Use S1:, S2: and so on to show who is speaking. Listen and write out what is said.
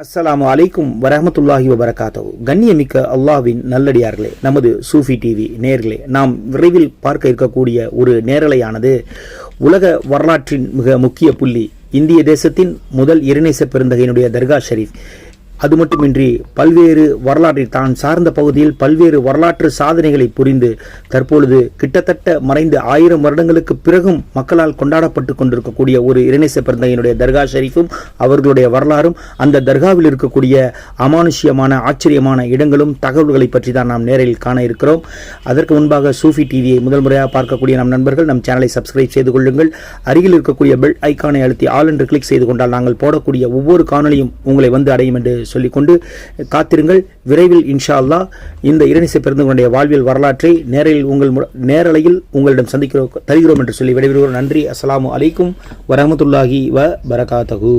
S1: அஸ்ஸலாமு அலைக்கும் வரஹ்மத்துல்லாஹி வபரகாத்துஹு. கண்ணியமிக்க அல்லாஹ்வின் நல்லடியார்களே, நமது சூஃபி டிவி நேயர்களே, நாம் விரைவில் பார்க்க இருக்கக்கூடிய ஒரு நேரலையானது உலக வரலாற்றின் மிக முக்கிய புள்ளி இந்திய தேசத்தின் முதல் இறைநேச பெருந்தகையினுடைய தர்கா ஷரீஃப். அது மட்டுமின்றி பல்வேறு வரலாற்றில் தான் சார்ந்த பகுதியில் பல்வேறு வரலாற்று சாதனைகளை புரிந்து தற்பொழுது கிட்டத்தட்ட மறைந்து 1000 வருடங்களுக்கு பிறகும் மக்களால் கொண்டாடப்பட்டு கொண்டிருக்கக்கூடிய ஒரு இறைநேச பெருந்தகையினுடைய தர்கா ஷரீஃபும் அவர்களுடைய வரலாறும் அந்த தர்காவில் இருக்கக்கூடிய அமானுஷ்யமான ஆச்சரியமான இடங்களும் தகவல்களை பற்றி தான் நாம் நேரில் காண இருக்கிறோம். அதற்கு முன்பாக சூஃபி டிவியை முதல் முறையாக பார்க்கக்கூடிய நம் நண்பர்கள் நம் சேனலை சப்ஸ்கிரைப் செய்து கொள்ளுங்கள். அருகில் இருக்கக்கூடிய பெல் ஐக்கானை அழுத்தி ஆல் என்று கிளிக் செய்து கொண்டால் நாங்கள் போடக்கூடிய ஒவ்வொரு காணொலியும் உங்களை வந்து அடையும் என்று சொல்லிக்கொண்டு காத்திருங்கள். விரைவில் இன்ஷா அல்லாஹ் இந்த இறைநேச பெருந்தகையினுடைய வாழ்வியல் வரலாற்றை நேரலையில் உங்களிடம் தருகிறோம் என்று சொல்லி விடைபெறுகிறோம். நன்றி. அஸ்ஸலாமு அலைக்கும் வரஹ்மத்துல்லாஹி வபரகாத்துஹு.